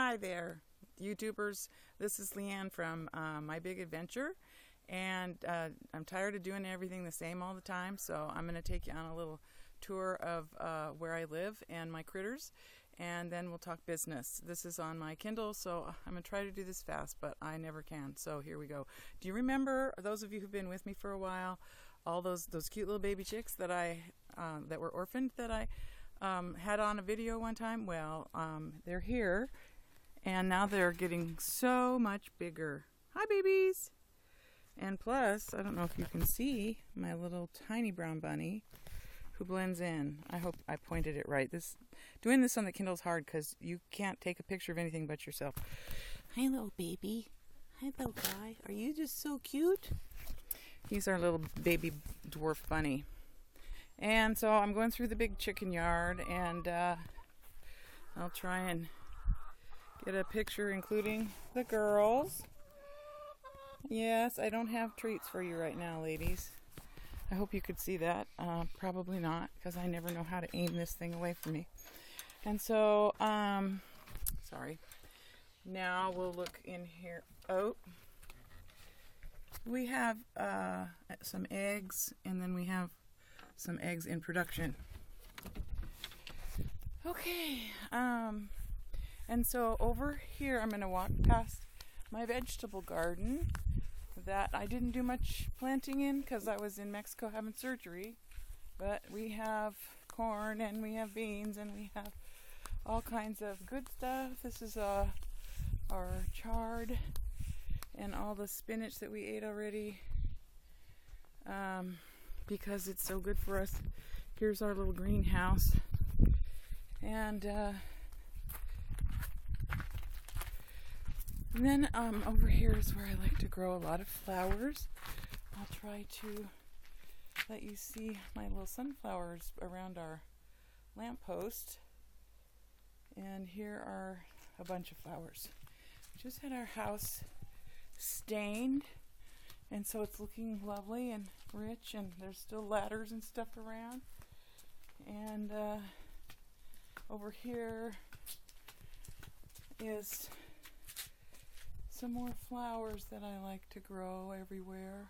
Hi there, YouTubers. This is Leanne from My Big Adventure, and I'm tired of doing everything the same all the time, so I'm going to take you on a little tour of where I live and my critters, and then we'll talk business. This is on my Kindle, so I'm going to try to do this fast, but I never can, so here we go. Do you remember, those of you who've been with me for a while, all those cute little baby chicks that that were orphaned that I had on a video one time? Well, they're here, and now they're getting so much bigger. Hi, babies! And plus, I don't know if you can see my little tiny brown bunny who blends in. I hope I pointed it right. Doing this on the Kindle is hard because you can't take a picture of anything but yourself. Hi, little baby. Hi, little guy. Are you just so cute? He's our little baby dwarf bunny. And so I'm going through the big chicken yard, and I'll try and get a picture including the girls. Yes, I don't have treats for you right now, ladies. I hope you could see that. Probably not, because I never know how to aim this thing away from me. And so, sorry. Now we'll look in here. Oh, we have some eggs, and then we have some eggs in production. Okay, and so over here I'm going to walk past my vegetable garden that I didn't do much planting in because I was in Mexico having surgery, but we have corn and we have beans and we have all kinds of good stuff. This is our chard and all the spinach that we ate already, because it's so good for us. Here's our little greenhouse, and then over here is where I like to grow a lot of flowers. I'll try to let you see my little sunflowers around our lamppost, and here are a bunch of flowers. Just had our house stained, and so it's looking lovely and rich, and there's still ladders and stuff around. And over here is some more flowers that I like to grow everywhere.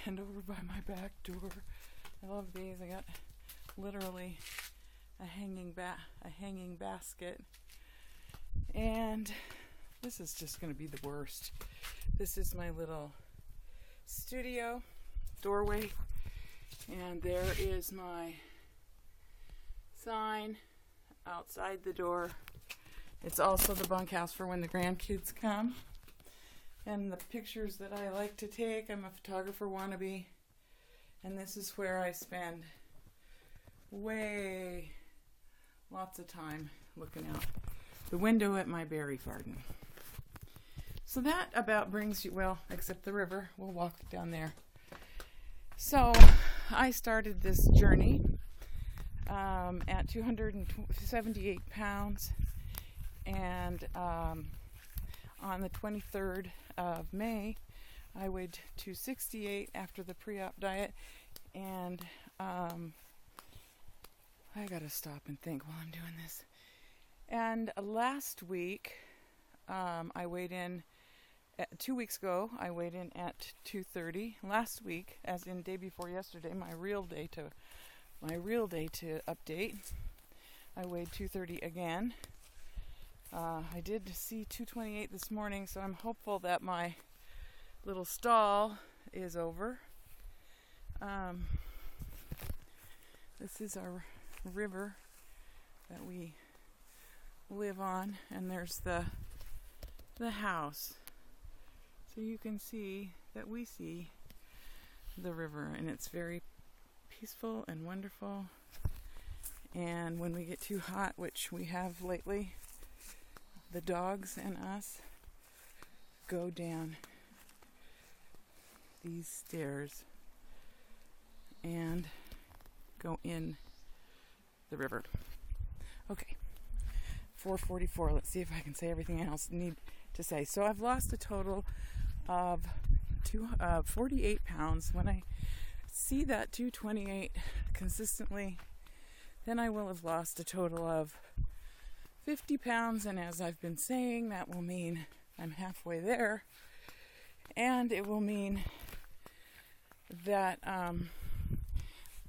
And over by my back door, I love these. I got literally a hanging basket. And this is just going to be the worst. This is my little studio doorway, and there is my sign outside the door. It's also the bunkhouse for when the grandkids come. And the pictures that I like to take, I'm a photographer wannabe, and this is where I spend lots of time looking out the window at my berry garden. So that about brings you, well, except the river. We'll walk down there. So I started this journey at 278 pounds, and on the 23rd of May, I weighed 268 after the pre-op diet, and I gotta stop and think while I'm doing this. And last week, I weighed in. 2 weeks ago, I weighed in at 230. Last week, as in day before yesterday, my real day to update, I weighed 230 again. I did see 228 this morning, so I'm hopeful that my little stall is over. This is our river that we live on, and there's the house. So you can see that we see the river, and it's very peaceful and wonderful. And when we get too hot, which we have lately, the dogs and us go down these stairs and go in the river. Okay, 4:44. Let's see if I can say everything else I need to say. So I've lost a total of 48 pounds. When I see that 228 consistently, then I will have lost a total of 50 pounds, and as I've been saying, that will mean I'm halfway there, and it will mean that,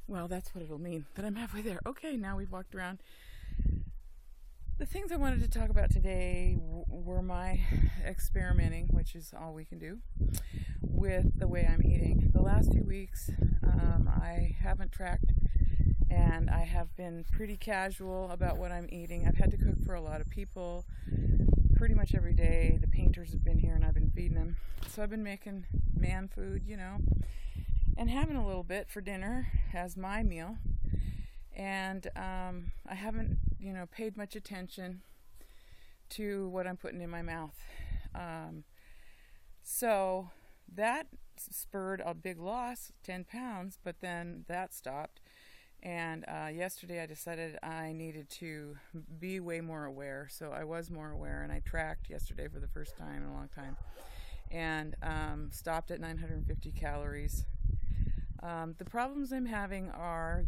well, that's what it'll mean, that I'm halfway there. Okay, now we've walked around. The things I wanted to talk about today were my experimenting, which is all we can do, with the way I'm eating. The last few weeks, I haven't tracked, and I have been pretty casual about what I'm eating. I've had to cook for a lot of people pretty much every day. The painters have been here, and I've been feeding them. So I've been making man food, and having a little bit for dinner as my meal. And I haven't, paid much attention to what I'm putting in my mouth. So that spurred a big loss, 10 pounds, but then that stopped. And yesterday I decided I needed to be way more aware. So I was more aware, and I tracked yesterday for the first time in a long time, and stopped at 950 calories. The problems I'm having are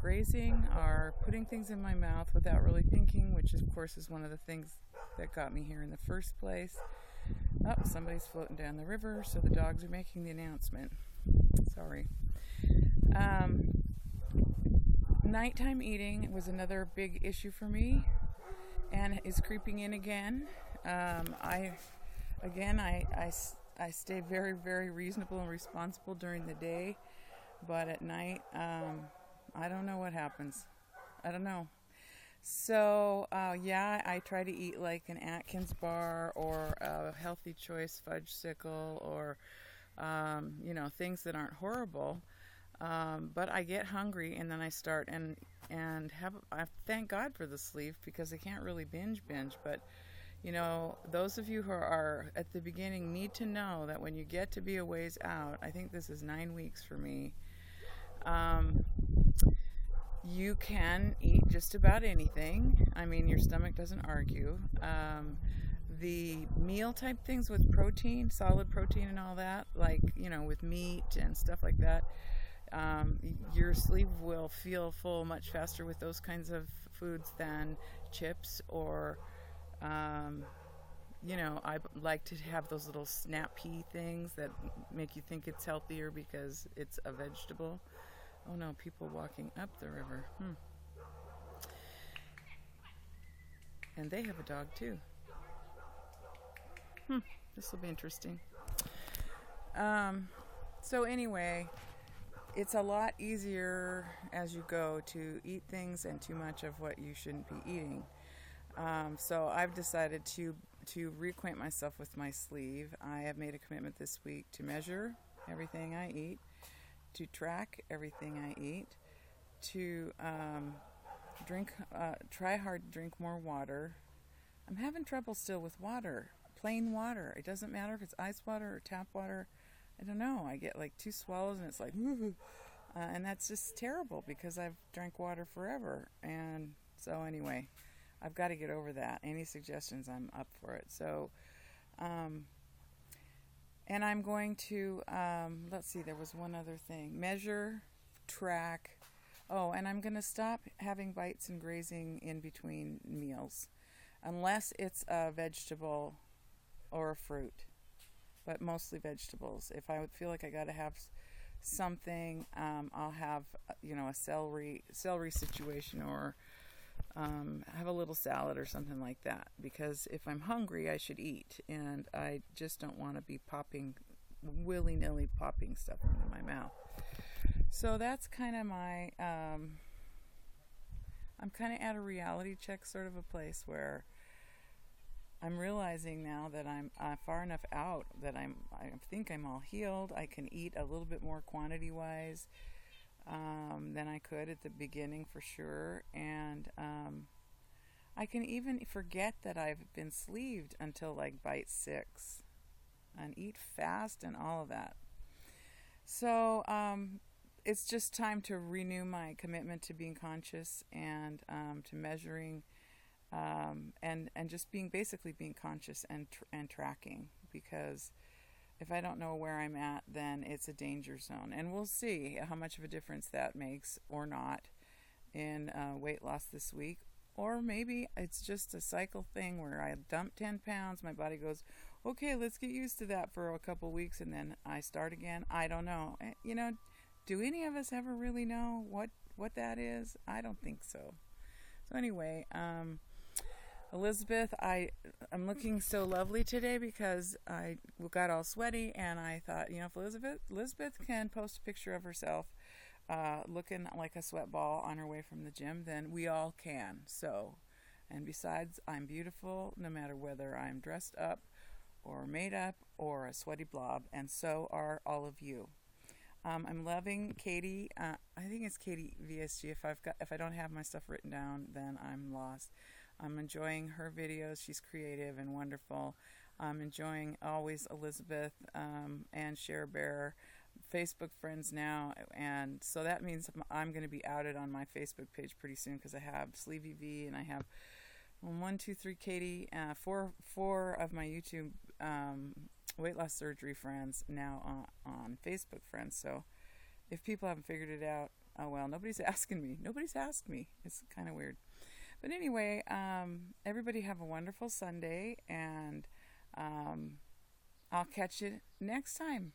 grazing, are putting things in my mouth without really thinking, which of course is one of the things that got me here in the first place. Oh, somebody's floating down the river, so the dogs are making the announcement. Sorry. Nighttime eating was another big issue for me, and is creeping in again. I stay very, very reasonable and responsible during the day, but at night, I don't know what happens. I don't know. So, I try to eat like an Atkins bar or a Healthy Choice fudgesicle or, things that aren't horrible. But I get hungry, and then I start and I thank God for the sleeve, because I can't really binge, but those of you who are at the beginning need to know that when you get to be a ways out, I think this is 9 weeks for me, you can eat just about anything. I mean, your stomach doesn't argue. The meal type things with protein, solid protein and all that, like, with meat and stuff like that, your sleeve will feel full much faster with those kinds of foods than chips or I like to have those little snap pea things that make you think it's healthier because it's a vegetable. Oh no, people walking up the river. And they have a dog too. This will be interesting. So anyway, it's a lot easier as you go to eat things and too much of what you shouldn't be eating. So I've decided to reacquaint myself with my sleeve. I have made a commitment this week to measure everything I eat, to track everything I eat, to try hard to drink more water. I'm having trouble still with water, plain water. It doesn't matter if it's ice water or tap water. I don't know. I get like 2 swallows and it's like, and that's just terrible because I've drank water forever. And so anyway, I've got to get over that. Any suggestions, I'm up for it. So, and I'm going to, let's see, there was one other thing. Measure, track. Oh, and I'm going to stop having bites and grazing in between meals, unless it's a vegetable or a fruit, but mostly vegetables. If I would feel like I got to have something, I'll have, a celery situation, or have a little salad or something like that, because if I'm hungry, I should eat, and I just don't want to be willy-nilly popping stuff into my mouth. So that's kind of my, I'm kind of at a reality check sort of a place where I'm realizing now that I'm far enough out that I think I'm all healed. I can eat a little bit more quantity-wise than I could at the beginning, for sure. And I can even forget that I've been sleeved until like bite 6, and eat fast and all of that. So it's just time to renew my commitment to being conscious and to measuring, and just being conscious and tracking, because if I don't know where I'm at, then it's a danger zone. And we'll see how much of a difference that makes or not in weight loss this week, or maybe it's just a cycle thing where I dump 10 pounds, my body goes, okay, let's get used to that for a couple weeks, and then I start again. I don't know. Do any of us ever really know what that is? I don't think so. So anyway, Elizabeth, I'm looking so lovely today because I got all sweaty, and I thought, if Elizabeth can post a picture of herself looking like a sweat ball on her way from the gym, then we all can. So, and besides, I'm beautiful no matter whether I'm dressed up or made up or a sweaty blob, and so are all of you. I'm loving Katie. I think it's Katie VSG. If I don't have my stuff written down, then I'm lost. I'm enjoying her videos. She's creative and wonderful. I'm enjoying always Elizabeth and Share Bear, Facebook friends now, and so that means I'm going to be outed on my Facebook page pretty soon because I have Sleevey V and I have 1, 2, 3 Katie, four of my YouTube weight loss surgery friends now on Facebook friends. So if people haven't figured it out, oh well, nobody's asking me. Nobody's asked me. It's kind of weird. But anyway, everybody have a wonderful Sunday, and I'll catch you next time.